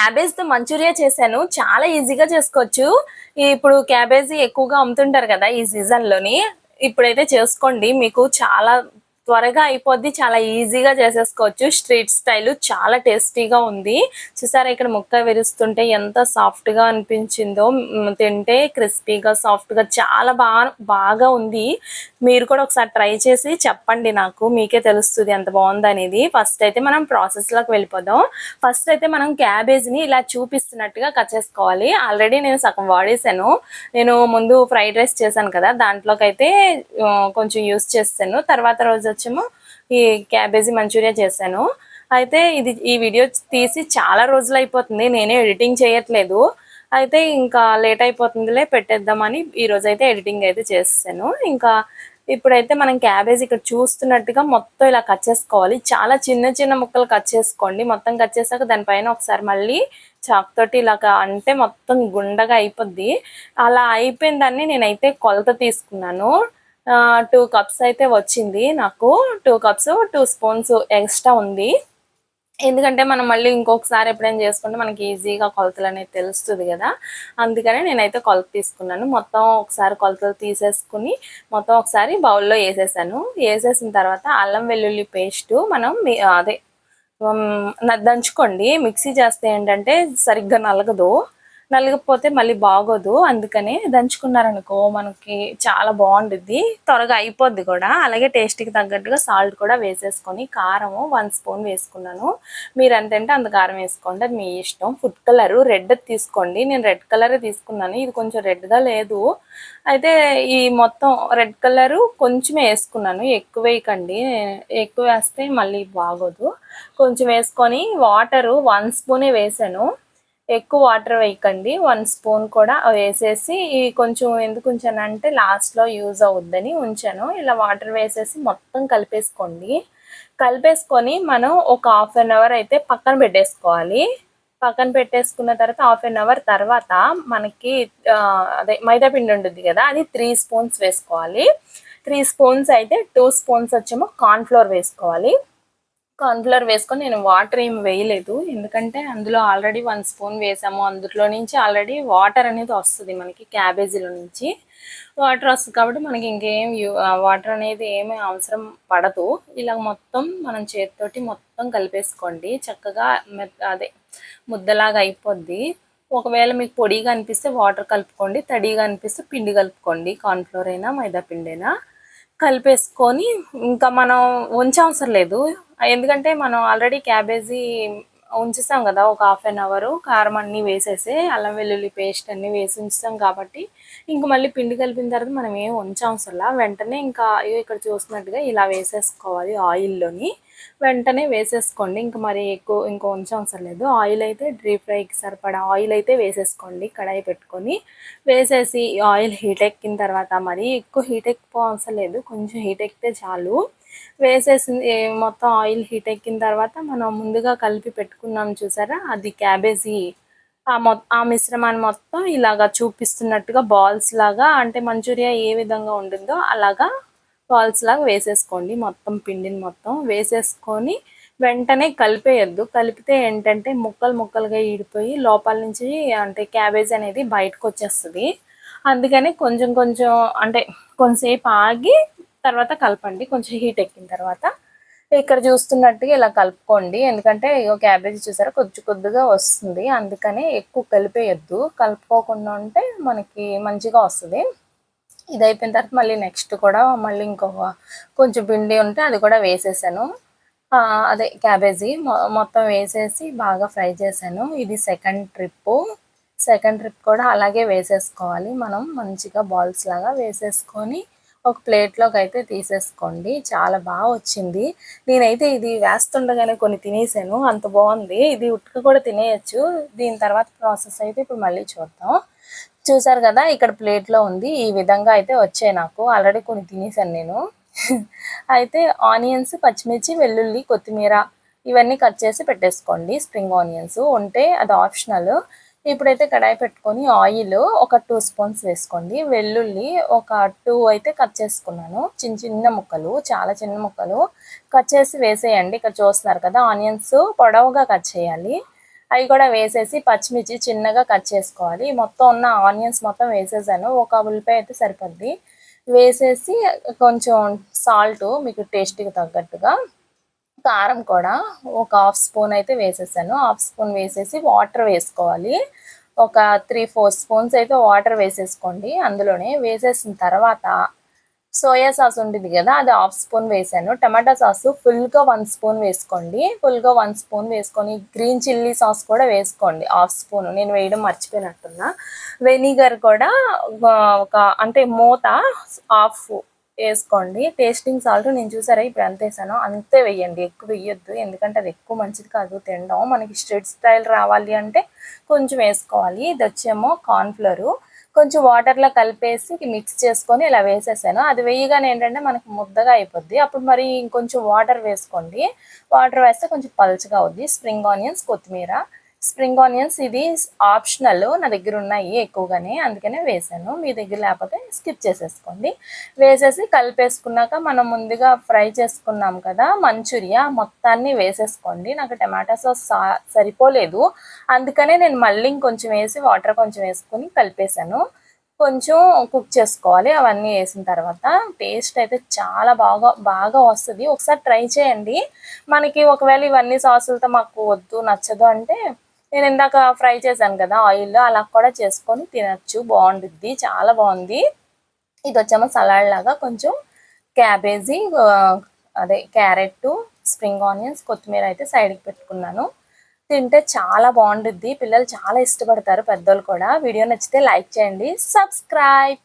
క్యాబేజ్‌తో Manchuria చేశాను. చాలా ఈజీగా చేసుకోవచ్చు. ఇప్పుడు క్యాబేజీ ఎక్కువగా అమ్ముతుంటారు కదా! ఈ సీజన్‌లోని. ఇప్పుడైతే చేసుకోండి. మీకు చాలా త్వరగా అయిపోద్ది. చాలా ఈజీగా చేసేసుకోవచ్చు. స్ట్రీట్ స్టైలు చాలా టేస్టీగా ఉంది. చూసారా ఇక్కడ ముక్క విరుస్తుంటే ఎంత సాఫ్ట్‌గా అనిపించిందో. తింటే క్రిస్పీగా, సాఫ్ట్‌గా చాలా బాగా ఉంది. మీరు కూడా ఒకసారి ట్రై చేసి చెప్పండి నాకు. మీకే తెలుస్తది ఎంత బావుందనేది. ఫస్ట్ అయితే మనం ప్రాసెస్‌లోకి వెళ్ళిపోదాం. ఫస్ట్ అయితే మనం క్యాబేజ్‌ని ఇలా చూపిస్తున్నట్టుగా కట్ చేసుకోవాలి. ఆల్రెడీ నేను సగం వాడేసాను. నేను ముందు ఫ్రైడ్ రైస్ చేశాను కదా! దాంట్లోకైతే కొంచెం యూజ్ చేసేసాను. తర్వాత రోజొచ్చేమో ఈ క్యాబేజీ మంచూరియా చేశాను. అయితే ఈ వీడియో తీసి చాలా రోజులైపోతుంది. నేనే ఎడిటింగ్ చేయట్లేదు. అయితే ఇంకా లేట్ అయిపోతుందిలే పెట్టేద్దామని ఈరోజైతే ఎడిటింగ్ అయితే చేసేసాను. ఇంకా ఇప్పుడైతే మనం క్యాబేజ్ ఇక్కడ చూస్తున్నట్టుగా మొత్తం ఇలా కట్ చేసుకోవాలి. చాలా చిన్న చిన్న ముక్కలు కట్ చేసుకోండి. మొత్తం కట్ చేసాక దానిపైన ఒకసారి మళ్ళీ చాక్ తోటి ఇలాగా అంటే మొత్తం గుండగా అయిపోద్ది. అలా అయిపోయిన దాన్ని నేనైతే కొలత తీసుకున్నాను. 2 కప్స్ అయితే వచ్చింది నాకు. 2 కప్స్ 2 స్పూన్స్ ఎక్స్ట్రా ఉంది. ఎందుకంటే మనం మళ్ళీ ఇంకొకసారి ఎప్పుడైనా చేసుకుంటే మనకి ఈజీగా కొలతలు అనేది తెలుస్తుంది కదా! అందుకనే నేనైతే కొలత తీసుకున్నాను. మొత్తం ఒకసారి కొలతలు తీసేసుకుని మొత్తం ఒకసారి బౌల్‌లో ఏసేసాను. ఏసేసిన తర్వాత అల్లం వెల్లుల్లి పేస్టు మనం అదే దంచుకోండి. మిక్సీ చేస్తే ఏంటంటే సరిగ్గా నలగదు. నలగకపోతే మళ్ళీ బాగోదు. అందుకనే దంచుకున్నారనుకో మనకి చాలా బావుండిద్ది. త్వరగా అయిపోద్ది కూడా. అలాగే టేస్ట్‌కి తగ్గట్టుగా సాల్ట్ కూడా వేసేసుకొని కారము 1 స్పూన్ వేసుకున్నాను. మీరు ఎంతంటే అంత కారం వేసుకోండి. అది మీ ఇష్టం. ఫుడ్ కలరు రెడ్ తీసుకోండి. నేను రెడ్ కలరే తీసుకున్నాను. ఇది కొంచెం రెడ్‌గా లేదు. అయితే ఈ మొత్తం రెడ్ కలరు కొంచెమే వేసుకున్నాను. ఎక్కువ వేయకండి. ఎక్కువ వేస్తే మళ్ళీ బాగోదు. కొంచెం వేసుకొని వాటరు 1 స్పూనే వేసాను. ఎక్కువ వాటర్ వేయకండి. 1 స్పూన్ కూడా వేసేసి కొంచెం ఎందుకు ఉంచానంటే లాస్ట్‌లో యూజ్ అవుద్దని ఉంచాను. ఇలా వాటర్ వేసేసి మొత్తం కలిపేసుకోండి. కలిపేసుకొని మనం ఒక హాఫ్ అన్ అవర్ అయితే పక్కన పెట్టేసుకోవాలి. పక్కన పెట్టేసుకున్న తర్వాత హాఫ్ అన్ అవర్ తర్వాత మనకి అదే మైదా పిండి ఉంటుంది కదా! అది 3 స్పూన్స్ వేసుకోవాలి. 3 స్పూన్స్ అయితే 2 స్పూన్స్ వచ్చేమో కార్న్ ఫ్లోర్ వేసుకోవాలి. కార్న్‌ఫ్లోర్ వేసుకొని నేను వాటర్ ఏమి వేయలేదు. ఎందుకంటే అందులో ఆల్రెడీ 1 స్పూన్ వేసాము. అందులో నుంచి ఆల్రెడీ వాటర్ అనేది వస్తది మనకి క్యాబేజీలో నుంచి. వాటర్ వస్తది కాబట్టి మనకి ఇంకేం వాటర్ అనేది ఏమి అవసరం పడదు. ఇలా మొత్తం మనం చేత్తోటి మొత్తం కలిపేసుకోండి. చక్కగా అదే ముద్దలాగా అయిపోద్ది. ఒకవేళ మీకు పొడిగా అనిపిస్తే వాటర్ కలుపుకోండి. తడిగా అనిపిస్తే పిండి కలుపుకోండి. కార్న్‌ఫ్లోర్ అయినా, మైదా పిండైనా. కలిపేసుకొని ఇంకా మనం ఉంచవసరం లేదు. ఎందుకంటే మనం ఆల్రెడీ క్యాబేజీ ఉంచేసాం కదా! ఒక హాఫ్ అన్ అవరు. కారం అన్నీ వేసేసి, అల్లం వెల్లుల్లి పేస్ట్ అన్నీ వేసి ఉంచుతాం కాబట్టి, ఇంక మళ్ళీ పిండి కలిపిన తర్వాత మనం ఏం ఉంచవసరంలా. వెంటనే ఇంకా ఇక్కడ చూస్తున్నట్టుగా ఇలా వేసేసుకోవాలి ఆయిల్‌లోని. వెంటనే వేసేసుకోండి. ఇంక మరి ఇంక ఉంచవసరం లేదు. ఆయిల్ అయితే డీప్ ఫ్రైకి సరిపడా ఆయిల్ అయితే వేసేసుకోండి కడాయి పెట్టుకొని. వేసేసి ఆయిల్ హీట్ ఎక్కిన తర్వాత మరీ ఎక్కువ హీట్ ఎక్కిపోవసరం లేదు. కొంచెం హీట్ ఎక్కితే చాలు. వేసేసింది మొత్తం ఆయిల్ హీట్ ఎక్కిన తర్వాత మనం ముందుగా కలిపి పెట్టుకున్నాం చూసారా? అది క్యాబేజీ ఆ మిశ్రమాన్ని మొత్తం ఇలాగా చూపిస్తున్నట్టుగా బాల్స్ లాగా అంటే మంచూరియా ఏ విధంగా ఉంటుందో అలాగా బాల్స్ లాగా వేసేసుకోండి. మొత్తం పిండిని మొత్తం వేసేసుకొని వెంటనే కలిపేయొద్దు. కలిపితే ఏంటంటే ముక్కలు ముక్కలుగా ఈడిపోయి లోపల నుంచి అంటే క్యాబేజ్ అనేది బయటకొచ్చేస్తది. అందుకని కొంచెం కొంచెం అంటే కొంతసేపు ఆగి తర్వాత కలపండి. కొంచెం హీట్ ఎక్కిన తర్వాత. ఇక్కడ చూస్తున్నట్టుగా ఇలా కలుపుకోండి. ఎందుకంటే ఇగో క్యాబేజీ చూసారా కొద్ది కొద్దిగా వస్తుంది. అందుకని ఎక్కువ కలిపేయొద్దు. కలుపుకోకుండా ఉంటే మనకి మంచిగా వస్తది. ఇది అయిపోయిన తర్వాత మళ్ళీ నెక్స్ట్ కూడా మళ్ళీ ఇంకొక కొంచెం పిండి ఉంటే అది కూడా వేసేసాను. అదే క్యాబేజీ మొత్తం వేసేసి బాగా ఫ్రై చేశాను. ఇది సెకండ్ ట్రిప్పు. సెకండ్ ట్రిప్ కూడా అలాగే వేసేసుకోవాలి. మనం మంచిగా బాల్స్ లాగా వేసేసుకొని ఒక ప్లేట్‌లోకి అయితే తీసేసుకోండి. చాలా వచ్చింది. నేనైతే ఇది వేస్తుండగానే కొన్ని తినేసాను. అంత బావుంది. ఇది ఉట్టుక కూడా తినేయొచ్చు. దీని తర్వాత ప్రాసెస్ అయితే ఇప్పుడు మళ్ళీ చూద్దాం. చూసారు కదా! ఇక్కడ ప్లేట్‌లో ఉంది. ఈ విధంగా అయితే వచ్చాయి నాకు. ఆల్రెడీ కొన్ని తినేసాను నేను. అయితే ఆనియన్స్, పచ్చిమిర్చి, వెల్లుల్లి, కొత్తిమీర ఇవన్నీ కట్ చేసి పెట్టేసుకోండి. స్ప్రింగ్ ఆనియన్స్ ఉంటే అది ఆప్షనల్. ఇప్పుడైతే కడాయి పెట్టుకొని ఆయిల్ ఒక 2 స్పూన్స్ వేసుకోండి. వెల్లుల్లి ఒక 2 అయితే కట్ చేసుకున్నాను. చిన్న చిన్న ముక్కలు, చాలా చిన్న ముక్కలు కట్ చేసి వేసేయండి. ఇక్కడ చూస్తున్నారు కదా! ఆనియన్స్ పొడవుగా కట్ చేయాలి. అవి కూడా వేసేసి పచ్చిమిర్చి చిన్నగా కట్ చేసుకోవాలి. మొత్తం ఉన్న ఆనియన్స్ మొత్తం వేసేసాను. ఒక ఉల్లిపాయ అయితే సరిపోద్ది. వేసేసి కొంచెం సాల్ట్ మీకు టేస్ట్‌కి తగ్గట్టుగా, కారం కూడా ఒక హాఫ్ స్పూన్ అయితే వేసేసాను. హాఫ్ స్పూన్ వేసేసి వాటర్ వేసుకోవాలి. ఒక 3, 4 స్పూన్స్ అయితే వాటర్ వేసేసుకోండి. అందులోనే వేసేసిన తర్వాత సోయా సాస్ ఉంటుంది కదా, అది హాఫ్ స్పూన్ వేసాను. టమాటా సాసు ఫుల్గా 1 స్పూన్ వేసుకోండి. ఫుల్గా 1 స్పూన్ వేసుకొని గ్రీన్ చిల్లీ సాస్ కూడా వేసుకోండి హాఫ్ స్పూన్. నేను వేయడం మర్చిపోయినట్టున్నా. వెనిగర్ కూడా ఒక అంటే మూత హాఫ్ వేసుకోండి. టేస్టింగ్ సాల్ట్ నేను చూసారా ఇప్పుడు ఎంత వేసానో అంతే వేయండి, ఎక్కువ వేయొద్దు. ఎందుకంటే అది ఎక్కువ మంచిది కాదు తినడం. మనకి స్ట్రీట్ స్టైల్ రావాలి అంటే కొంచెం వేసుకోవాలి. ఇది వచ్చేమో కార్న్‌ఫ్లోర్ కొంచెం వాటర్లో కలిపేసి మిక్స్ చేసుకొని ఇలా వేసేసాను. అది వేయగానే ఏంటంటే మనకి ముద్దగా అయిపోద్ది. అప్పుడు మరి ఇంకొంచెం వాటర్ వేసుకోండి. వాటర్ వేస్తే కొంచెం పలుచగా అవుద్ది. స్ప్రింగ్ ఆనియన్స్, కొత్తిమీర. స్ప్రింగ్ ఆనియన్స్ ఇది ఆప్షనల్, నా దగ్గర ఉన్నాయి ఎక్కువగానే, అందుకనే వేసాను. మీ దగ్గర లేకపోతే స్కిప్ చేసేసుకోండి. వేసేసి కలిపేసుకున్నాక మనం ముందుగా ఫ్రై చేసుకున్నాం కదా మంచూరియా, మొత్తాన్ని వేసేసుకోండి. నాకు టమాటా సాస్ సరిపోలేదు, అందుకనే నేను మళ్ళీ ఇంకొంచెం వేసి వాటర్ కొంచెం వేసుకొని కలిపేసాను. కొంచెం కుక్ చేసుకోవాలి. అవన్నీ వేసిన తర్వాత టేస్ట్ అయితే చాలా బాగా బాగా వస్తుంది. ఒకసారి ట్రై చేయండి. మనకి ఒకవేళ ఇవన్నీ సాసులతో మాకు వద్దు నచ్చదు అంటే నేను ఇందాక ఫ్రై చేశాను కదా ఆయిల్లో, అలా కూడా చేసుకొని తినచ్చు, బాగుంటుంది, చాలా బాగుంది. ఇది వచ్చేమో సలాడ్ లాగా కొంచెం క్యాబేజీ, అదే క్యారెట్, స్ప్రింగ్ ఆనియన్స్, కొత్తిమీర అయితే సైడ్కి పెట్టుకున్నాను. తింటే చాలా బాగుంటుంది. పిల్లలు చాలా ఇష్టపడతారు, పెద్దోళ్ళు కూడా. వీడియో నచ్చితే లైక్ చేయండి, సబ్స్క్రైబ్.